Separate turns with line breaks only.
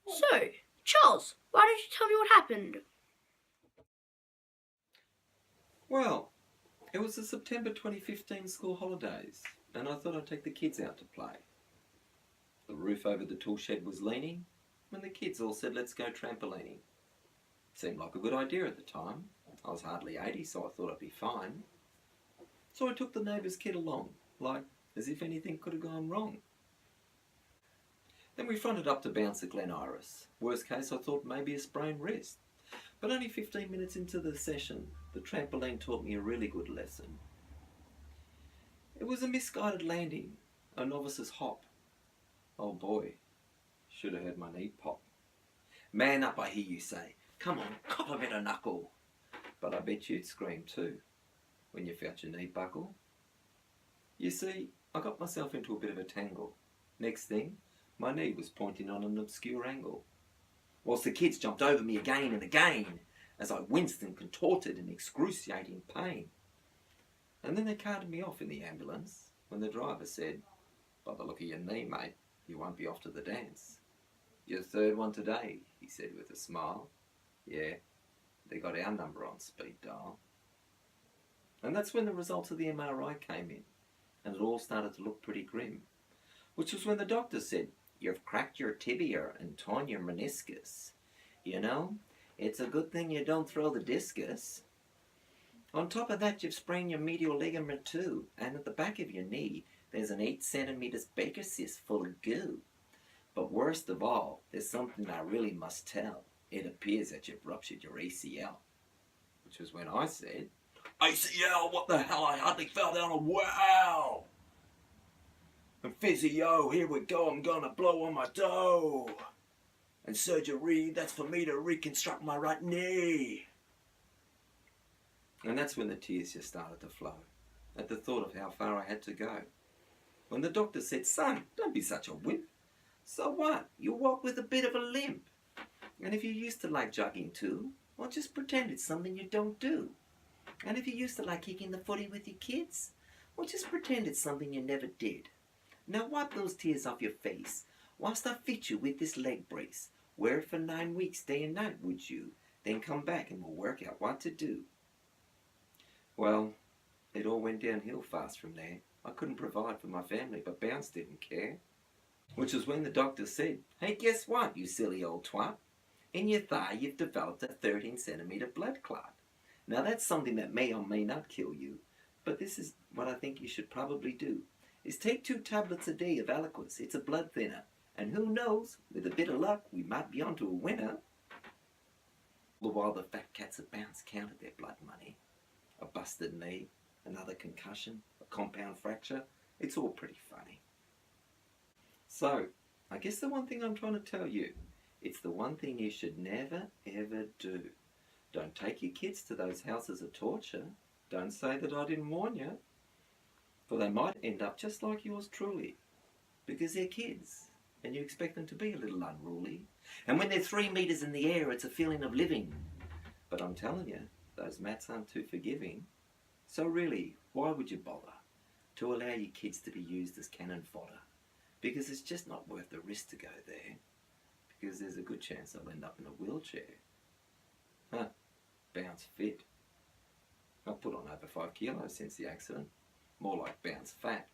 So, Charles, why don't you tell me what happened?
Well, it was the September 2015 school holidays, and I thought I'd take the kids out to play. The roof over the tool shed was leaning, and the kids all said, "Let's go trampolining." Seemed like a good idea at the time. I was hardly 80, so I thought I'd be fine. So I took the neighbour's kid along, like as if anything could have gone wrong. Then we fronted up to bounce at Glen Iris. Worst case, I thought maybe a sprained wrist. But only 15 minutes into the session, the trampoline taught me a really good lesson. It was a misguided landing, a novice's hop. Oh boy, should have heard my knee pop. "Man up," I hear you say. "Come on, cop a bit of knuckle." But I bet you'd scream too, when you felt your knee buckle. You see, I got myself into a bit of a tangle. Next thing, my knee was pointing on an obscure angle, whilst the kids jumped over me again and again, as I winced and contorted in excruciating pain. And then they carted me off in the ambulance, when the driver said, "By the look of your knee, mate, you won't be off to the dance." "Your third one today," he said with a smile. "Yeah, they got our number on speed dial." And that's when the results of the MRI came in, and it all started to look pretty grim, which was when the doctor said, "You've cracked your tibia and torn your meniscus. You know, it's a good thing you don't throw the discus. On top of that, you've sprained your medial ligament too, and at the back of your knee, there's an 8 centimeters Baker cyst full of goo. But worst of all, there's something I really must tell. It appears that you've ruptured your ACL." Which was when I said, "ACL, what the hell, I hardly fell down a well. And physio, here we go, I'm gonna blow on my dough. And surgery, that's for me to reconstruct my right knee." And that's when the tears just started to flow, at the thought of how far I had to go. When the doctor said, "Son, don't be such a wimp. So what? You walk with a bit of a limp. And if you used to like jogging too, well, just pretend it's something you don't do. And if you used to like kicking the footy with your kids, well, just pretend it's something you never did. Now wipe those tears off your face, whilst I fit you with this leg brace. Wear it for 9 weeks, day and night, would you? Then come back and we'll work out what to do." Well, it all went downhill fast from there. I couldn't provide for my family, but Bounce didn't care. Which was when the doctor said, "Hey, guess what, you silly old twat? In your thigh, you've developed a 13 centimeter blood clot. Now that's something that may or may not kill you, but this is what I think you should probably do, is take 2 tablets a day of Aliquis. It's a blood thinner. And who knows, with a bit of luck, we might be onto a winner." All the while the fat cats at Bounce counted their blood money. A busted knee, another concussion, a compound fracture. It's all pretty funny. So, I guess the one thing I'm trying to tell you, it's the one thing you should never ever do. Don't take your kids to those houses of torture. Don't say that I didn't warn you. For they might end up just like yours truly. Because they're kids, and you expect them to be a little unruly. And when they're 3 meters in the air, it's a feeling of living. But I'm telling you, those mats aren't too forgiving. So really, why would you bother to allow your kids to be used as cannon fodder? Because it's just not worth the risk to go there. Because there's a good chance they'll end up in a wheelchair. Bounce fit. I've put on over 5 kilos since the accident. More like Bounce fat.